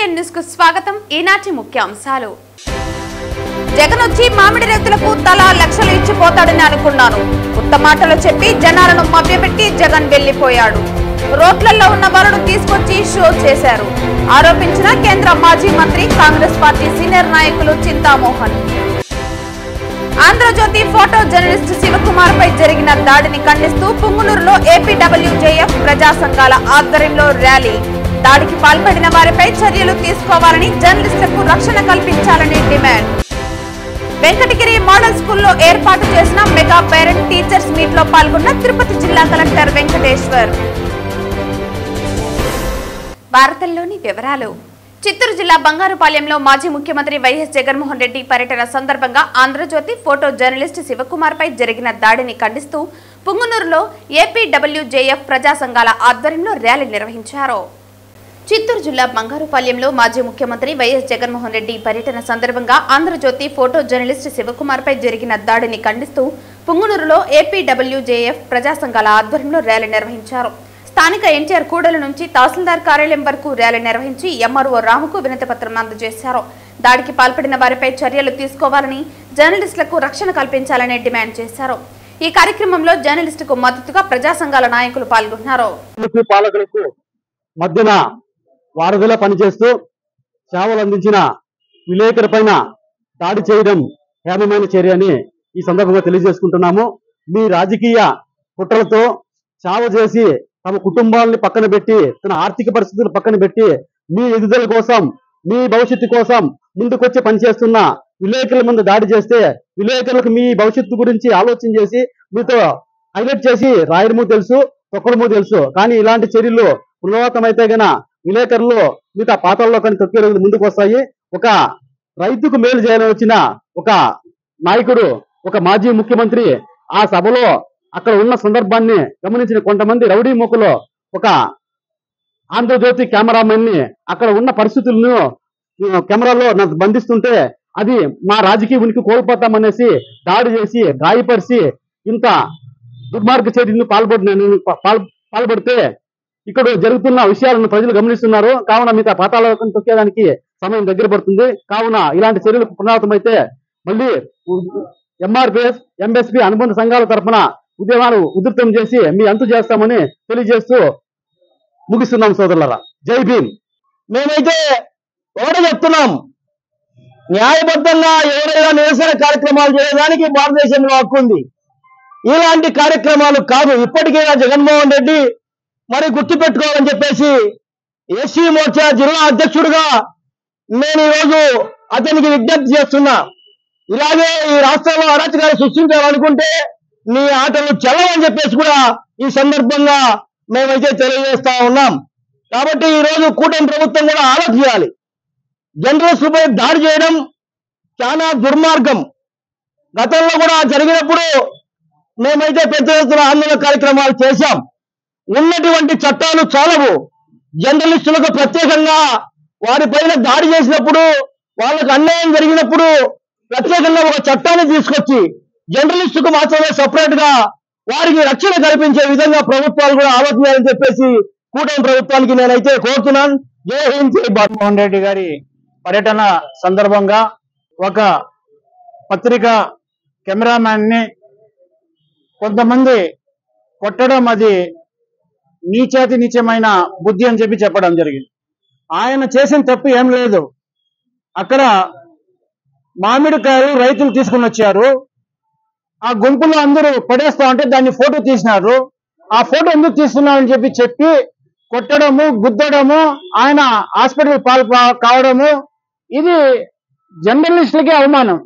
NTN news కు స్వాగతం. ఈనాటి ముఖ్యాంశాలు. జగన్ వచ్చి మామిడి రైతులకు తలా లక్షలు ఇచ్చిపోతాడని అనుకున్నాను. ఉత్త మాటలు చెప్పి జనాలను మభ్యపెట్టి జగన్ వెళ్లిపోయాడు. రోడ్లలో ఉన్న వాళ్ళను తీసుకొచ్చి షో చేశారు ఆరోపించిన కేంద్ర మాజీ మంత్రి కాంగ్రెస్ పార్టీ సీనియర్ నాయకులు చింతామోహన్. ఆంధ్రజ్యోతి ఫోటో జర్నలిస్ట్ శివకుమార్ పై జరిగిన దాడిని ఖండిస్తూ పుంగునూరులో ఏపీడబ్ల్యూజేఎఫ్ ప్రజా సంఘాల ఆధ్వర్యంలో ర్యాలీ. దాడికి పాల్పడిన వారిపై చర్యలు తీసుకోవాలని, జర్నలిస్టులకు రక్షణ కల్పించాలని డిమాండ్. వెంకటగిరి మోడల్ స్కూల్లో ఏర్పాటు చేసిన మెగా పేరెంట్ టీచర్స్ మీట్ లో పాల్గొన్న తిరుపతి జిల్లా కలెక్టర్ వెంకటేశ్వర్. వార్తల్లోని వివరాలు. చిత్తూరు జిల్లా బంగారుపాలెంలో మాజీ ముఖ్యమంత్రి వైఎస్ జగన్మోహన్ రెడ్డి పర్యటన సందర్భంగా ఆంధ్రజ్యోతి ఫోటో జర్నలిస్ట్ శివకుమార్ పై జరిగిన దాడిని ఖండిస్తూ పుంగునూరులో ఏపీడబ్ల్యూజేఎఫ్ ప్రజా సంఘాల ఆధ్వర్యంలో ర్యాలీ నిర్వహించారు. చిత్తూరు జిల్లా బంగారుపాలెంలో మాజీ ముఖ్యమంత్రి వైఎస్ జగన్మోహన్ రెడ్డి పర్యటన సందర్భంగా ఆంధ్రజ్యోతి ఫోటో జర్నలిస్ట్ శివకుమార్ పై జరిగిన దాడిని ఖండిస్తూ పుంగునూరులో ఏపీడబ్ల్యూజేఎఫ్ ప్రజా సంఘాల ఆధ్వర్యంలో ర్యాలీ నిర్వహించారు. స్థానిక ఎన్టీఆర్ కూడలి నుంచి తహసీల్దార్ కార్యాలయం వరకు ర్యాలీ నిర్వహించి ఎంఆర్ఓ రాముకు వినతి పత్రం అందజేశారు. దాడికి పాల్పడిన వారిపై చర్యలు తీసుకోవాలని, జర్నలిస్టులకు రక్షణ కల్పించాలని డిమాండ్ చేశారు. ఈ కార్యక్రమంలో జర్నలిస్టుకు మద్దతుగా ప్రజా సంఘాల నాయకులు పాల్గొన్నారు. పాలకులకు మధ్యన వారధిలా పనిచేస్తూ సేవలు అందించిన విలేకరుల పైన దాడి చేయడం హేమమైన చర్య అని ఈ సందర్భంగా తెలియజేసుకుంటున్నాము. మీ రాజకీయ కుట్రలతో సేవ చేసి తమ కుటుంబాలని పక్కన పెట్టి, తన ఆర్థిక పరిస్థితులు పక్కన పెట్టి, మీ ఎదుగుదల కోసం, మీ భవిష్యత్తు కోసం ముందుకొచ్చి పనిచేస్తున్న విలేకరుల ముందు దాడి చేస్తే, విలేకరులకు మీ భవిష్యత్తు గురించి ఆలోచన చేసి మీతో హైలైట్ చేసి రాయడము తెలుసు, తొక్కడము తెలుసు. కానీ ఇలాంటి చర్యలు పునరావృతమైతే గన విలేకరులు మిగతా పాత్రల్లో కానీ తొక్కే రోజులు ముందుకు వస్తాయి. ఒక రైతుకు మేలు చేయాలని వచ్చిన ఒక నాయకుడు, ఒక మాజీ ముఖ్యమంత్రి ఆ సభలో అక్కడ ఉన్న సందర్భాన్ని గమనించిన కొంతమంది రౌడీ మూకలో ఒక ఆంధ్రజ్యోతి కెమెరామెన్ ని అక్కడ ఉన్న పరిస్థితులను కెమెరాలో బంధిస్తుంటే అది మా రాజకీయ ఉనికి కోల్పోతామనేసి దాడి చేసి గాయపరిచి ఇంత దుర్మార్గ చర్యలను పాల్పడితే ఇక్కడ జరుగుతున్న విషయాలను ప్రజలు గమనిస్తున్నారు. కావున మిగతా పాతాళం తొక్కేదానికి సమయం దగ్గర పడుతుంది. కావున ఇలాంటి చర్యలకు పునరావృతమైతే మళ్ళీ ఎంఆర్పిఎస్, ఎంఎస్పీ అనుబంధ సంఘాల తరఫున ఉద్యమాలు ఉధృతం చేసి మీ అంతు చేస్తామని తెలియజేస్తూ ముగిస్తున్నాం సోదరులారా. జై భీమ్. మేమైతే ఒకటి చెప్తున్నాం, న్యాయబద్ధంగా ఎవరైనా నిరసన కార్యక్రమాలు చేయడానికి భారతదేశంలో హక్కు ఉంది. ఇలాంటి కార్యక్రమాలు కాదు. ఇప్పటికైనా జగన్మోహన్ రెడ్డి మరి గుర్తుపెట్టుకోవాలని చెప్పేసి ఎస్సీ మోర్చా జిల్లా అధ్యక్షుడిగా నేను ఈరోజు అతనికి విజ్ఞప్తి చేస్తున్నా. ఇలాగే ఈ రాష్ట్రంలో అరాచకాలు సృష్టించాలనుకుంటే నీ ఆటలు చెల్లవని చెప్పేసి కూడా ఈ సందర్భంగా మేమైతే తెలియజేస్తా ఉన్నాం. కాబట్టి ఈరోజు కూటమి ప్రభుత్వం కూడా ఆలోచించాలి. జర్నలిస్టులపై దాడి చేయడం చాలా దుర్మార్గం. గతంలో కూడా జరిగినప్పుడు మేమైతే పెద్ద ఎత్తున ఆందోళన కార్యక్రమాలు చేశాం. ఉన్నటువంటి చట్టాలు చాలవు. జర్నలిస్టులకు ప్రత్యేకంగా వారిపైన దాడి చేసినప్పుడు, వాళ్ళకు అన్యాయం జరిగినప్పుడు ప్రత్యేకంగా ఒక చట్టాన్ని తీసుకొచ్చి జర్నలిస్టుకు మాత్రమే సపరేట్ గా వారికి రక్షణ కల్పించే విధంగా ప్రభుత్వాలు కూడా ఆలోచించాలని చెప్పేసి కూటమి ప్రభుత్వానికి నేనైతే కోరుతున్నాను. జై హింద్, జై భారత్. జగన్మోహన్ రెడ్డి గారి పర్యటన సందర్భంగా ఒక పత్రికా కెమెరామ్యాన్ ని కొంతమంది కొట్టడం అది నీచాతి నీచమైన బుద్ధి అని చెప్పడం జరిగింది. ఆయన చేసిన తప్పు ఏం లేదు. అక్కడ మామిడికాయలు రైతులు తీసుకుని వచ్చారు. ఆ గుంపులో అందరూ పడేస్తా ఉంటే దాన్ని ఫోటో తీసినారు. ఆ ఫోటో ఎందుకు తీస్తున్నారని చెప్పి కొట్టడము, గుద్దడము, ఆయన హాస్పిటల్ పాలు కావడము, ఇది జర్నలిస్టులకే అవమానం.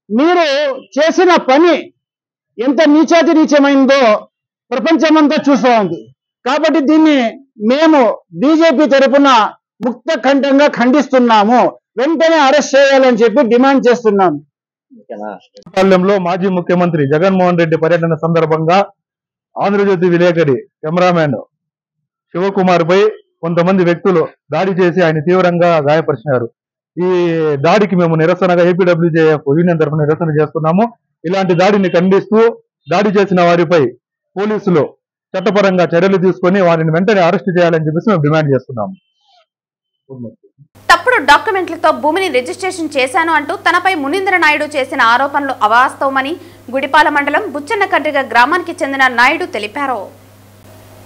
మీరు చేసిన పని ఎంత నీచాతి నీచమైందో ప్రపంచమంతా చూస్తూ ఉంది. కాబట్టి దీన్ని మేము బీజేపీ తరఫున ముక్త కంఠంగా ఖండిస్తున్నాము. వెంటనే అరెస్ట్ చేయాలని చెప్పి డిమాండ్ చేస్తున్నాము. పాలెంలో మాజీ ముఖ్యమంత్రి జగన్మోహన్ రెడ్డి పర్యటన సందర్భంగా ఆంధ్రజ్యోతి విలేకరి కెమెరామెన్ శివకుమార్ పై కొంతమంది వ్యక్తులు దాడి చేసి ఆయన తీవ్రంగా గాయపరిచినారు. ఈ దాడికి మేము నిరసనగా ఏపీడబ్ల్యూజేఎఫ్ యూనియన్ తరఫున నిరసన చేస్తున్నాము. ఇలాంటి దాడిని ఖండిస్తూ దాడి చేసిన వారిపై పోలీసులు చట్టపరంగా చర్యలు తీసుకొని వారిని వెంటనే అరెస్ట్ చేయాలని చెప్పేసి మేము డిమాండ్ చేస్తున్నాము. తప్పుడు డాక్యుమెంట్లతో భూమిని రిజిస్ట్రేషన్ చేశాను అంటూ తనపై మునీంద్ర నాయుడు చేసిన ఆరోపణలు అవాస్తవమని గుడిపాల మండలం బుచ్చన్నకండ్రిగ గ్రామానికి చెందిన నాయుడు తెలిపారు.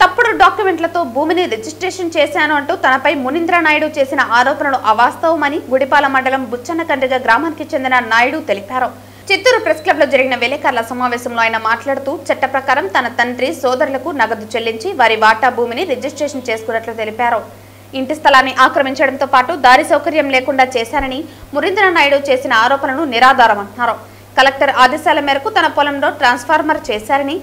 తప్పుడు డాక్యుమెంట్లతో భూమిని రిజిస్ట్రేషన్ చేశాను అంటూ తనపై మునీంద్ర నాయుడు చేసిన ఆరోపణలు అవాస్తవమని గుడిపాల మండలం బుచ్చన్నకండ్రిగ గ్రామానికి చెందిన నాయుడు తెలిపారు. చిత్తూరు ప్రెస్ క్లబ్ లో జరిగిన విలేకరుల సమావేశంలో ఆయన మాట్లాడుతూ చట్ట ప్రకారం తన తండ్రి సోదరులకు నగదు చెల్లించి వారి వాటా భూమిని రిజిస్ట్రేషన్ చేసుకున్నట్లు తెలిపారు. ఇంటి స్థలాన్ని ఆక్రమించడంతో పాటు దారి సౌకర్యం లేకుండా చేశానని మునీంద్ర నాయుడు చేసిన ఆరోపణలు నిరాధారమన్నారు. కలెక్టర్ ఆదేశాల మేరకు తన పొలంలో ట్రాన్స్ఫార్మర్ చేశారని,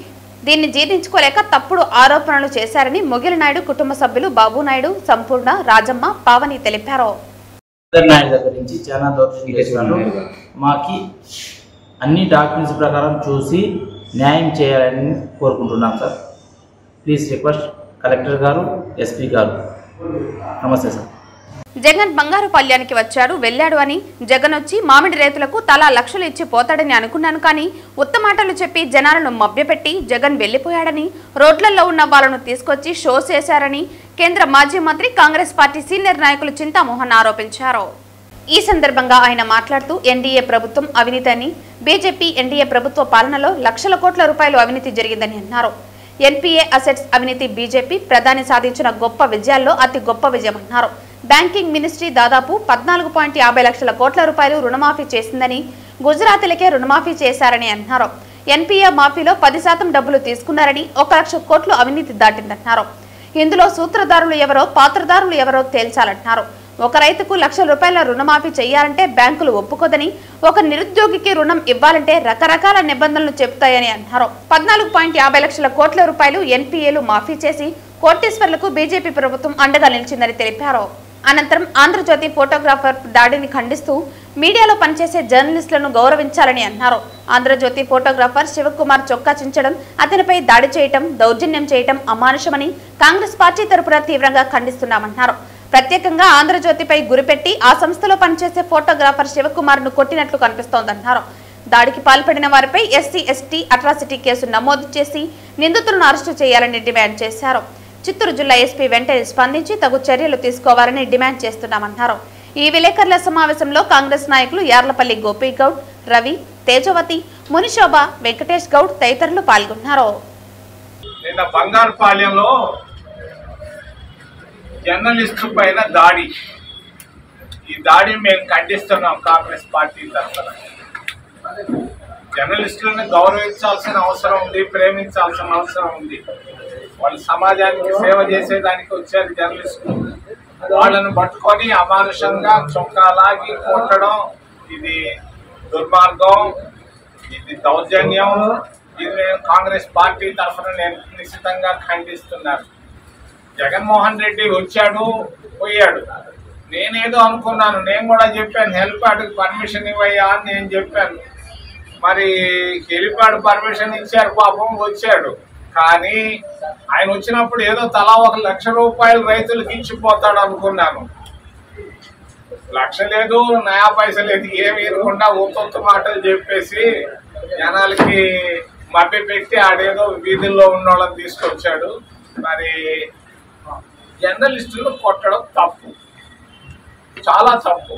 దీన్ని జీర్ణించుకోలేక తప్పుడు ఆరోపణలు చేశారని మొగిలి నాయుడు కుటుంబ సభ్యులు బాబు నాయుడు, సంపూర్ణ, రాజమ్మ, పావని తెలిపారు. మాకి అన్ని డాక్యుమెంట్స్ ప్రకారం చూసి న్యాయం చేయాలని కోరుకుంటున్నాం సార్. ప్లీజ్ రిక్వెస్ట్ కలెక్టర్ గారు, ఎస్పీ గారు. నమస్తే సార్. జగన్ బంగారుపాళ్యానికి వచ్చాడు, వెళ్ళాడు అని జగన్ వచ్చి మామిడి రైతులకు తలా లక్షలు ఇచ్చి పోతాడని అనుకున్నాను. కానీ ఉత్తమాటలు చెప్పి జనాలను మభ్యపెట్టి జగన్ వెళ్లిపోయాడని, రోడ్లలో ఉన్న వాళ్లను తీసుకొచ్చి షో చేశారని కేంద్ర మాజీ మంత్రి, కాంగ్రెస్ పార్టీ సీనియర్ నాయకులు చింతామోహన్ ఆరోపించారు. ఈ సందర్భంగా ఆయన మాట్లాడుతూ ఎన్డీఏ ప్రభుత్వం అవినీతి అని, బీజేపీ ఎన్డీఏ ప్రభుత్వ పాలనలో లక్షల కోట్ల రూపాయలు అవినీతి జరిగిందని అన్నారు. ఎన్పీఏ అసెట్స్ అవినీతి బీజేపీ ప్రధాని సాధించిన గొప్ప విజయాల్లో అతి గొప్ప విజయమన్నారు. బ్యాంకింగ్ మినిస్ట్రీ దాదాపు 14.50 లక్షల కోట్ల రూపాయలు రుణమాఫీ చేసిందని, గుజరాతీలకే రుణమాఫీ చేశారని అన్నారు. ఎన్పీఏ మాఫీలో 10% డబ్బులు తీసుకున్నారని, 1 లక్ష కోట్లు అవినీతి దాటిందన్నారు. ఇందులో సూత్రధారులు ఎవరో, పాత్రధారులు ఎవరో తేల్చాలంటున్నారు. ఒక రైతుకు ₹1,00,000 రుణమాఫీ చేయాలంటే బ్యాంకులు ఒప్పుకోదని, ఒక నిరుద్యోగికి రుణం ఇవ్వాలంటే రకరకాల నిబంధనలు చెబుతాయని అన్నారు. 14.50 లక్షల కోట్ల రూపాయలు ఎన్పీఏలు మాఫీ చేసి కోటీశ్వర్లకు బీజేపీ ప్రభుత్వం అండగా నిలిచిందని తెలిపారు. అనంతరం ఆంధ్రజ్యోతి ఫోటోగ్రాఫర్ దాడిని ఖండిస్తూ మీడియాలో పనిచేసే జర్నలిస్టులను గౌరవించాలని అన్నారు. ఆంధ్రజ్యోతి ఫోటోగ్రాఫర్ శివకుమార్ చొక్కా చించడం, అతనిపై దాడి చేయటం, దౌర్జన్యం చేయటం అమానుషమని కాంగ్రెస్ పార్టీ తరపున తీవ్రంగా ఖండిస్తున్నామన్నారు. ప్రత్యేకంగా ఆంధ్రజ్యోతిపై గురిపెట్టి ఆ సంస్థలో పనిచేసే ఫోటోగ్రాఫర్ శివకుమార్ ను కొట్టినట్లు కనిపిస్తోందన్నారు. దాడికి పాల్పడిన వారిపై ఎస్సీ ఎస్టీ అట్రాసిటీ కేసు నమోదు చేసి నిందితులను అరెస్టు చేయాలని డిమాండ్ చేశారు. చిత్తూరు జిల్లా ఎస్పీ వెంటనే స్పందించి తగు చర్యలు తీసుకోవాలని డిమాండ్ చేస్తున్నామన్నారు. ఈ విలేకరుల సమావేశంలో కాంగ్రెస్ నాయకులు యార్లపల్లి గోపీగౌడ్, రవి, తేజవతి, మునిశోభ, వెంకటేష్ గౌడ్ తదితరులు పాల్గొన్నారు. నిన్న బంగారుపాలెంలో జర్నలిస్టు పైన దాడి, ఈ దాడిని మేము ఖండిస్తున్నాం. కాంగ్రెస్ పార్టీ తరఫున జర్నలిస్టులను గౌరవించాల్సిన అవసరం ఉంది, ప్రేమించాల్సిన అవసరం ఉంది. వాళ్ళు సమాజానికి సేవ చేసేదానికి వచ్చారు జర్నలిస్టులు. వాళ్ళను పట్టుకొని అమానుషంగా చొక్కాలాగి కొట్టడం ఇది దుర్మార్గం, ఇది దౌర్జన్యం. ఇది నేను కాంగ్రెస్ పార్టీ తరఫున నేను నిశ్చితంగా ఖండిస్తున్నాను. జగన్మోహన్ రెడ్డి వచ్చాడు, పోయాడు. నేనేదో అనుకున్నాను, నేను కూడా చెప్పాను హెలిప్యాడ్కి పర్మిషన్ ఇవ్వయ్యా అని నేను చెప్పాను. మరి హెలిప్యాడ్ పర్మిషన్ ఇచ్చారు, పాపం వచ్చాడు. కానీ ఆయన వచ్చినప్పుడు ఏదో తలా ₹1,00,000 రైతులకు ఇచ్చిపోతాడు అనుకున్నాను. లక్ష లేదు, నయా పైస లేదు, ఏమి ఇవ్వకుండా ఒక్కొక్క మాటలు చెప్పేసి జనాలకి మభ్య పెట్టి ఆడేదో వీధుల్లో ఉన్న వాళ్ళని తీసుకొచ్చాడు. మరి జర్నలిస్టులు కొట్టడం తప్పు, చాలా తప్పు.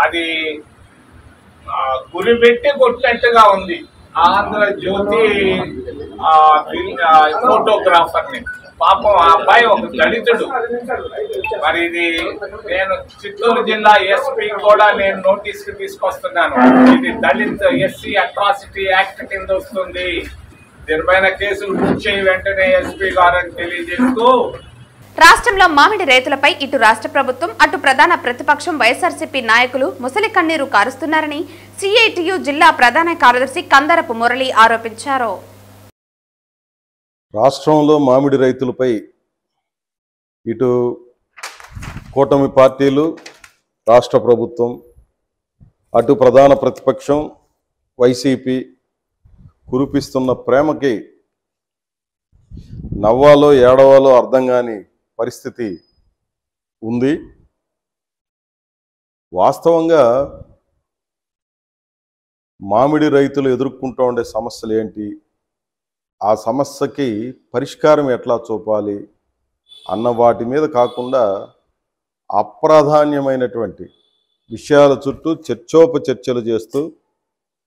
అది గురి పెట్టి కొట్టినట్టుగా ఉంది. ఆంధ్రజ్యోతి ఫోటోగ్రాఫర్ని, పాపం ఆ అబ్బాయి ఒక దళితుడు. మరి ఇది నేను చిత్తూరు జిల్లా ఎస్పీ కూడా నేను నోటీస్కి తీసుకొస్తున్నాను. ఇది దళిత్ ఎస్సీ అట్రాసిటీ యాక్ట్ కింద వస్తుంది. దీనిపైన కేసులు బుక్ చేయి వెంటనే ఎస్పీ గారని తెలియజేస్తూ, రాష్ట్రంలో మామిడి రైతులపై ఇటు రాష్ట్ర ప్రభుత్వం, అటు ప్రధాన ప్రతిపక్షం వైఎస్ఆర్సీపీ నాయకులు ముసలి కన్నీరు కారుస్తున్నారని సిఐటియు జిల్లా ప్రధాన కార్యదర్శి కందరపు మురళి ఆరోపించారు. రాష్ట్రంలో మామిడి రైతులపై ఇటు కూటమి పార్టీలు, రాష్ట్ర ప్రభుత్వం, అటు ప్రధాన ప్రతిపక్షం వైసీపీ కురిపిస్తున్న ప్రేమకి నవ్వాలో ఏడవాలో అర్థం కాని పరిస్థితి ఉంది. వాస్తవంగా మామిడి రైతులు ఎదుర్కొంటూ ఉండే సమస్యలు ఏంటి, ఆ సమస్యకి పరిష్కారం ఎట్లా చూపాలి అన్న వాటి మీద కాకుండా అప్రాధాన్యమైనటువంటి విషయాల చుట్టూ చర్చోపచర్చలు చేస్తూ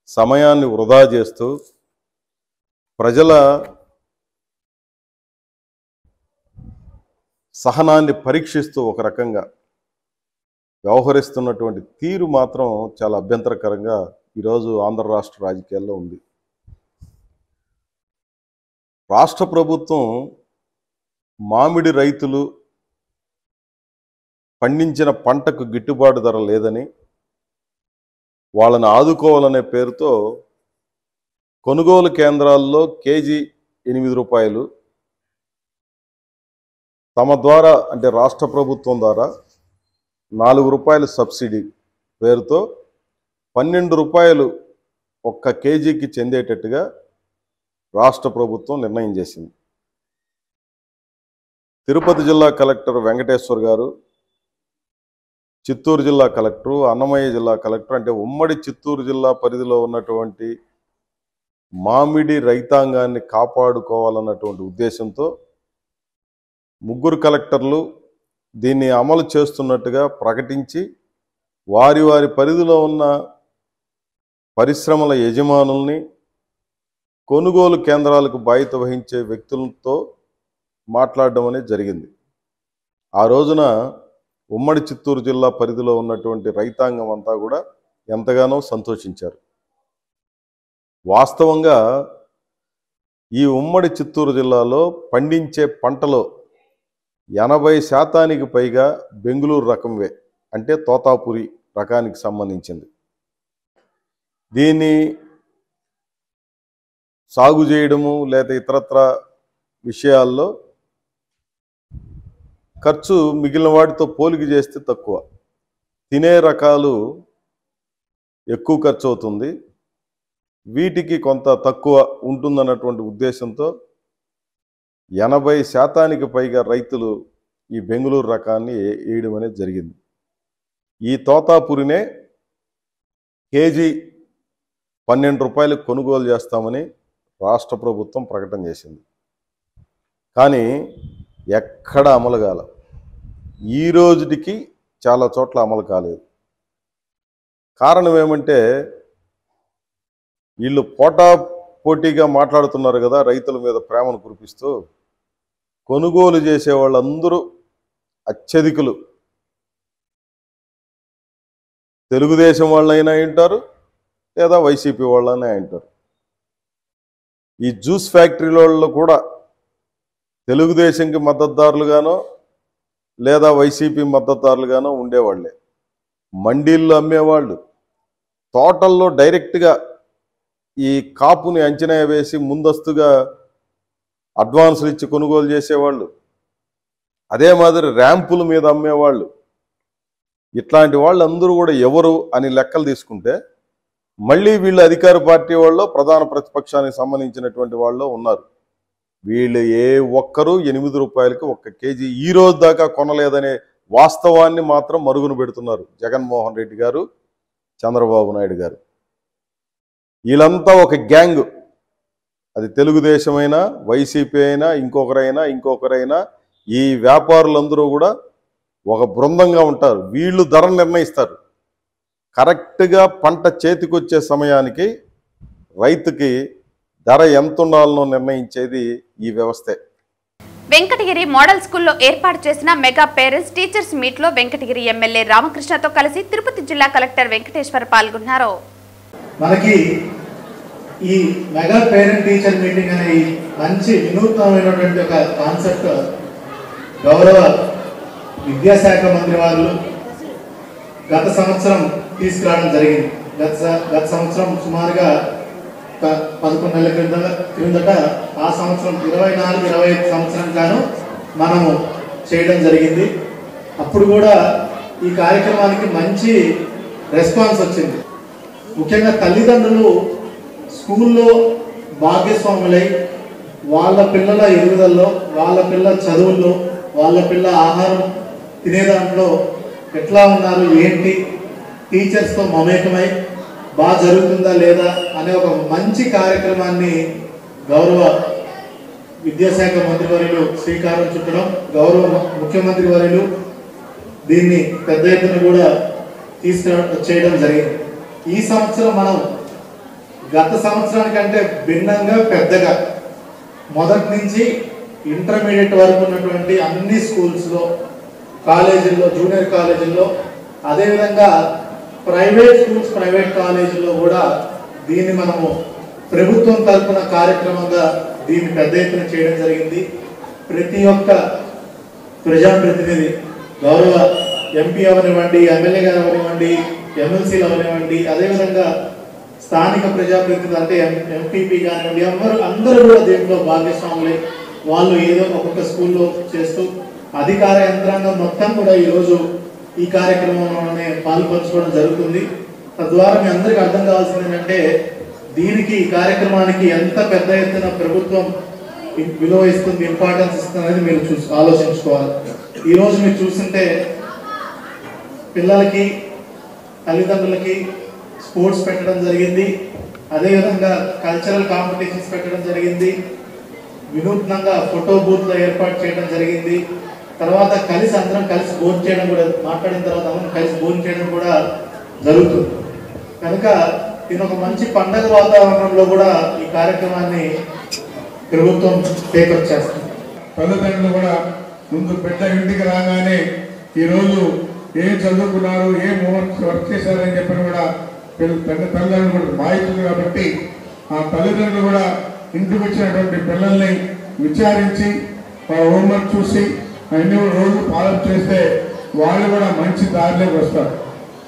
సమయాన్ని వృధా చేస్తూ ప్రజల సహనాన్ని పరీక్షిస్తూ ఒక రకంగా వ్యవహరిస్తున్నటువంటి తీరు మాత్రం చాలా అభ్యంతరకరంగా ఈరోజు ఆంధ్ర రాష్ట్ర రాజకీయాల్లో ఉంది. రాష్ట్ర ప్రభుత్వం మామిడి రైతులు పండించిన పంటకు గిట్టుబాటు ధర లేదని వాళ్ళని ఆదుకోవాలనే పేరుతో కొనుగోలు కేంద్రాల్లో కేజీ 8 రూపాయలు, తమ ద్వారా అంటే రాష్ట్ర ప్రభుత్వం ద్వారా 4 రూపాయలు సబ్సిడీ పేరుతో 12 రూపాయలు ఒక్క కేజీకి చెందేటట్టుగా రాష్ట్ర ప్రభుత్వం నిర్ణయం చేసింది. తిరుపతి జిల్లా కలెక్టర్ వెంకటేశ్వర్ గారు, చిత్తూరు జిల్లా కలెక్టరు, అన్నమయ్య జిల్లా కలెక్టర్ అంటే ఉమ్మడి చిత్తూరు జిల్లా పరిధిలో ఉన్నటువంటి మామిడి రైతాంగాన్ని కాపాడుకోవాలన్నటువంటి ఉద్దేశంతో 3 కలెక్టర్లు దీన్ని అమలు చేస్తున్నట్టుగా ప్రకటించి వారి వారి పరిధిలో ఉన్న పరిశ్రమల యజమానుల్ని, కొనుగోలు కేంద్రాలకు బాధ్యత వహించే వ్యక్తులతో మాట్లాడడం అనేది జరిగింది. ఆ రోజున ఉమ్మడి చిత్తూరు జిల్లా పరిధిలో ఉన్నటువంటి రైతాంగం అంతా కూడా ఎంతగానో సంతోషించారు. వాస్తవంగా ఈ ఉమ్మడి చిత్తూరు జిల్లాలో పండించే పంటలో 80% పైగా బెంగుళూరు రకంవే, అంటే తోతాపురి రకానికి సంబంధించింది. దీన్ని సాగు చేయడము లేదా ఇతరత్ర విషయాల్లో ఖర్చు మిగిలిన వాటితో పోలిక చేస్తే తక్కువ, తినే రకాలు ఎక్కువ ఖర్చు అవుతుంది, వీటికి కొంత తక్కువ ఉంటుందన్నటువంటి ఉద్దేశంతో 80% పైగా రైతులు ఈ బెంగుళూరు రకాన్ని వేయడం అనేది జరిగింది. ఈ తోతాపురినే కేజీ 12 రూపాయలకు కొనుగోలు చేస్తామని రాష్ట్ర ప్రభుత్వం ప్రకటన చేసింది. కానీ ఎక్కడ అమలు కాల, ఈ రోజుకి చాలా చోట్ల అమలు కాలేదు. కారణం ఏమంటే వీళ్ళు పోటాపోటీగా మాట్లాడుతున్నారు కదా, రైతుల మీద ప్రేమను కురిపిస్తూ. కొనుగోలు చేసే వాళ్ళందరూ అత్యధికులు తెలుగుదేశం వాళ్ళైనా ఉంటారు లేదా వైసీపీ వాళ్ళైనా ఉంటారు. ఈ జ్యూస్ ఫ్యాక్టరీలలో కూడా తెలుగుదేశంకి మద్దతుదారులుగానో లేదా వైసీపీ మద్దతుదారులుగానో ఉండేవాళ్ళే. మండీల్లో అమ్మేవాళ్ళు, తోటల్లో డైరెక్ట్గా ఈ కాపుని అంచనా వేసి ముందస్తుగా అడ్వాన్సులు ఇచ్చి కొనుగోలు చేసేవాళ్ళు, అదే మాదిరి ర్యాంపుల మీద అమ్మేవాళ్ళు. ఇట్లాంటి వాళ్ళందరూ కూడా ఎవరు అని లెక్కలు తీసుకుంటే మళ్ళీ వీళ్ళు అధికార పార్టీ వాళ్ళు, ప్రధాన ప్రతిపక్షానికి సంబంధించినటువంటి వాళ్ళు ఉన్నారు. వీళ్ళు ఏ ఒక్కరూ 8 రూపాయలకి 1 కేజీ ఈ రోజు దాకా కొనలేదనే వాస్తవాన్ని మాత్రం మరుగున పెడుతున్నారు జగన్మోహన్ రెడ్డి గారు, చంద్రబాబు నాయుడు గారు. వీళ్ళంతా ఒక గ్యాంగ్, అది తెలుగుదేశమైనా వైసీపీ అయినా ఇంకొకరైనా ఈ వ్యాపారులందరూ కూడా ఒక బృందంగా ఉంటారు. వీళ్ళు ధర నిర్ణయిస్తారు. కరెక్ట్గా పంట చేతికొచ్చే సమయానికి రైతుకి ధర ఎంత ఉండాలనో నిర్ణయించేది ఈ వ్యవస్థే. వెంకటగిరి మోడల్ స్కూల్లో ఏర్పాటు చేసిన మెగా పేరెంట్స్ టీచర్స్ మీట్ లో వెంకటగిరి ఎమ్మెల్యే రామకృష్ణతో కలిసి తిరుపతి జిల్లా కలెక్టర్ వెంకటేశ్వర్ పాల్గొన్నారు. మనకి ఈ మెగా పేరెంట్ టీచర్ మీటింగ్ అనే మంచి వినూత్నమైనటువంటి ఒక కాన్సెప్ట్ గౌరవ విద్యాశాఖ మంత్రి వారు గత సంవత్సరం తీసుకురావడం జరిగింది. గత సంవత్సరం సుమారుగా 11 నెలల క్రిందట, ఆ సంవత్సరం 24-25 సంవత్సరం గాను మనము చేయడం జరిగింది. అప్పుడు కూడా ఈ కార్యక్రమానికి మంచి రెస్పాన్స్ వచ్చింది. ముఖ్యంగా తల్లిదండ్రులు స్కూల్లో భాగస్వాములై వాళ్ళ పిల్లల ఎదుగుదలలో, వాళ్ళ పిల్లల చదువుల్లో, వాళ్ళ పిల్లల ఆహారం తినే దాంట్లో ఎట్లా ఉన్నారు, ఏంటి, టీచర్స్తో మమేకమై బాగా జరుగుతుందా లేదా అనే ఒక మంచి కార్యక్రమాన్ని గౌరవ విద్యాశాఖ మంత్రివర్యులు శ్రీకారం చుట్టడం, గౌరవ ముఖ్యమంత్రి వర్యులు దీన్ని పెద్ద ఎత్తున కూడా చేయడం జరిగింది. ఈ సంవత్సరం మనం గత సంవత్సరానికంటే భిన్నంగా పెద్దగా మొదటి నుంచి ఇంటర్మీడియట్ వరకు ఉన్నటువంటి అన్ని స్కూల్స్లో, కాలేజీల్లో, జూనియర్ కాలేజీల్లో, అదేవిధంగా ప్రైవేట్ స్కూల్స్, ప్రైవేట్ కాలేజీల్లో కూడా దీన్ని మనము ప్రభుత్వం తరఫున కార్యక్రమంగా దీన్ని పెద్ద ఎత్తున చేయడం జరిగింది. ప్రతి ఒక్క ప్రజాప్రతినిధి, గౌరవ ఎంపీ అవనివ్వండి, ఎమ్మెల్యే గారు అవనివ్వండి, ఎమ్మెల్సీలు అవనివ్వండి, అదేవిధంగా స్థానిక ప్రజాప్రతినిధులు అంటే ఎంపీపీ కానివ్వండి, అందరూ కూడా దీంట్లో భాగస్వాములే. వాళ్ళు ఏదో ఒక్కొక్క స్కూల్లో చేస్తూ అధికార యంత్రాంగం మొత్తం కూడా ఈరోజు ఈ కార్యక్రమంలోనే పాల్పంచుకోవడం జరుగుతుంది. తద్వారా మీ అందరికీ అర్థం కావాల్సింది ఏంటంటే దీనికి, ఈ కార్యక్రమానికి ఎంత పెద్ద ఎత్తున ప్రభుత్వం విలువ ఇస్తుంది, ఇంపార్టెన్స్ ఇస్తుంది అనేది మీరు ఆలోచించుకోవాలి. ఈరోజు మీరు చూస్తుంటే పిల్లలకి, తల్లిదండ్రులకి స్పోర్ట్స్ పెట్టడం జరిగింది, అదేవిధంగా కల్చరల్ కాంపిటీషన్స్ పెట్టడం జరిగింది, వినూత్నంగా ఫోటో బూత్లు ఏర్పాటు చేయడం జరిగింది. తర్వాత అందరం కలిసి భోజనం చేయడం కూడా, మాట్లాడిన తర్వాత అందరం కలిసి భోజనం చేయడం కూడా జరుగుతుంది. కనుక దీని ఒక మంచి పండగ వాతావరణంలో కూడా ఈ కార్యక్రమాన్ని ప్రభుత్వం టేకప్ చేస్తుంది. తల్లిదండ్రులు కూడా ముందు బిడ్డ ఇంటికి రాగానే ఈరోజు ఏం చదువుకున్నారు, ఏం వర్క్ చేశారని చెప్పని కూడా తల్లిదండ్రులు కూడా బాధ్యతలు కాబట్టి ఆ తల్లిదండ్రులు కూడా ఇంటికి వచ్చినటువంటి పిల్లల్ని విచారించి వాళ్ళ హోంవర్క్ చూసి అన్ని రోజు ఫాలో చేస్తే వాళ్ళు కూడా మంచి దారిలోకి వస్తారు.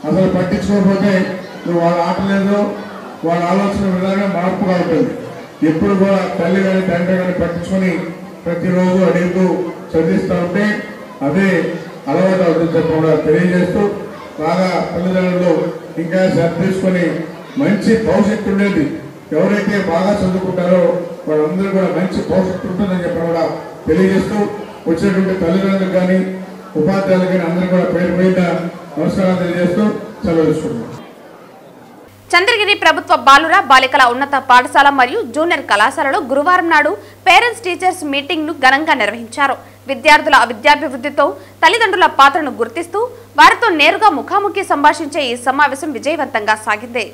అసలు పట్టించుకోకపోతే నువ్వు వాళ్ళ ఆటలేదు, వాళ్ళ ఆలోచన విధానం మార్పుగా ఉంటుంది. ఎప్పుడు కూడా తల్లి కానీ తండ్రి కానీ పట్టించుకొని ప్రతిరోజు అడుగుతూ చదివిస్తూ ఉంటే అదే అలవాటు అవుతుంది చెప్పి కూడా తెలియజేస్తూ, బాగా తల్లిదండ్రులు ఇంకా శ్రద్ధ తీసుకొని మంచి భవిష్యత్తు ఉండేది. ఎవరైతే బాగా చదువుకుంటారో వాళ్ళందరూ కూడా మంచి భవిష్యత్తు ఉంటుందని చెప్పి కూడా తెలియజేస్తూ, వచ్చినటువంటి తల్లిదండ్రులకు కానీ ఉపాధ్యాయులు కానీ అందరూ కూడా పేరు మీద నమస్కారాలు తెలియజేస్తూ సెలవు తీసుకుంటున్నాం. చంద్రగిరి ప్రభుత్వ బాలుర బాలికల ఉన్నత పాఠశాల మరియు జూనియర్ కళాశాలలో గురువారం నాడు పేరెంట్స్ టీచర్స్ మీటింగ్ ను ఘనంగా నిర్వహించారు. విద్యార్థుల విద్యాభివృద్ధితో తల్లిదండ్రుల పాత్రను గుర్తిస్తూ వారితో నేరుగా ముఖాముఖి సంభాషించే ఈ సమావేశం విజయవంతంగా సాగింది.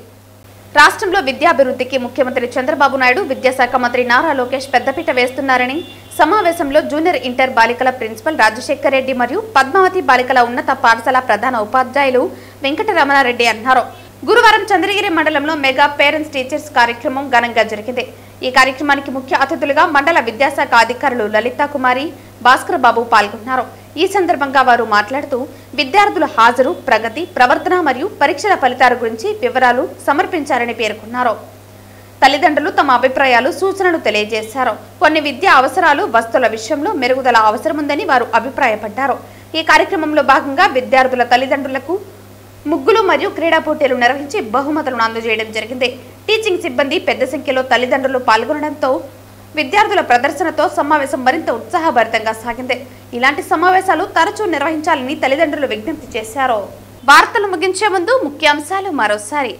రాష్ట్రంలో విద్యాభివృద్ధికి ముఖ్యమంత్రి చంద్రబాబు నాయుడు, విద్యాశాఖ మంత్రి నారా లోకేష్ పెద్దపీట వేస్తున్నారని సమావేశంలో జూనియర్ ఇంటర్ బాలికల ప్రిన్సిపల్ రాజశేఖర్ రెడ్డి మరియు పద్మావతి బాలికల ఉన్నత పాఠశాల ప్రధాన ఉపాధ్యాయులు వెంకటరమణారెడ్డి అన్నారు. గురువారం చంద్రగిరి మండలంలో మెగా పేరెంట్స్ టీచర్స్ కార్యక్రమం ఘనంగా జరిగింది. ఈ కార్యక్రమానికి ముఖ్య అతిథులుగా మండల విద్యాశాఖ అధికారులు లలితా కుమారి, భాస్కర్ బాబు పాల్గొన్నారు. ఈ సందర్భంగా వారు మాట్లాడుతూ విద్యార్థుల హాజరు, ప్రగతి, ప్రవర్తన మరియు పరీక్షల ఫలితాల గురించి వివరాలు సమర్పించారని పేర్కొన్నారు. తల్లిదండ్రులు తమ అభిప్రాయాలు, సూచనలు తెలియజేశారు. కొన్ని విద్యా అవసరాలు, వస్తువుల విషయంలో మెరుగుదల అవసరముందని వారు అభిప్రాయపడ్డారు. ఈ కార్యక్రమంలో భాగంగా విద్యార్థుల తల్లిదండ్రులకు ముగ్గులు మరియు క్రీడా పోటీలు నిర్వహించి బహుమతులను అందజేయడం జరిగింది. టీచింగ్ సిబ్బంది పెద్ద సంఖ్యలో తల్లిదండ్రులు పాల్గొనడంతో విద్యార్థుల ప్రదర్శనతో సమావేశం మరింత ఉత్సాహభరితంగా సాగింది. ఇలాంటి సమావేశాలు తరచూ నిర్వహించాలని తల్లిదండ్రులు విజ్ఞప్తి చేశారు. వార్తలు ముగించే ముందు ముఖ్యాంశాలు మరోసారి.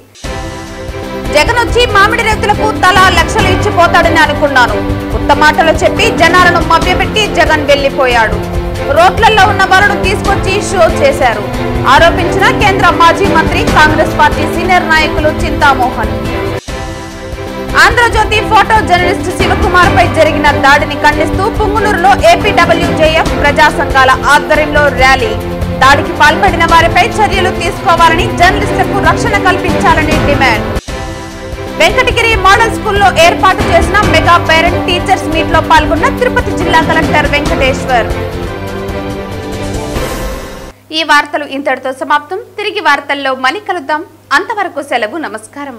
జగన్ వచ్చి మామిడి రైతులకు తలా లక్షలు ఇచ్చిపోతాడని అనుకున్నాను. ఉత్త మాటలు చెప్పి జనాలను మభ్యపెట్టి జగన్ వెళ్లిపోయాడు. రోడ్లలో ఉన్న వారిని తీసుకొచ్చి షో చేశారు ఆరోపించిన కేంద్ర మాజీ మంత్రి, కాంగ్రెస్ పార్టీ సీనియర్ నాయకులు చింతామోహన్. ఆంధ్రజ్యోతి ఫోటో జర్నలిస్ట్ శివకుమార్ పై జరిగిన దాడిని ఖండిస్తూ పుంగునూరులో ఏపీడబ్ల్యూజేఎఫ్ ప్రజా సంఘాల ఆధ్వర్యంలో ర్యాలీ. దాడికి పాల్పడిన వారిపై చర్యలు తీసుకోవాలని, జర్నలిస్టులకు రక్షణ కల్పించాలని డిమాండ్. వెంకటగిరి మోడల్ స్కూల్లో ఏర్పాటు చేసిన మెగా పేరెంట్ టీచర్స్ మీట్ లో పాల్గొన్న తిరుపతి జిల్లా కలెక్టర్ వెంకటేశ్వర్. ఈ వార్తలు ఇంతటితో సమాప్తం. తిరిగి వార్తల్లో మళ్ళీ కలుద్దాం. అంతవరకు సెలవు. నమస్కారం.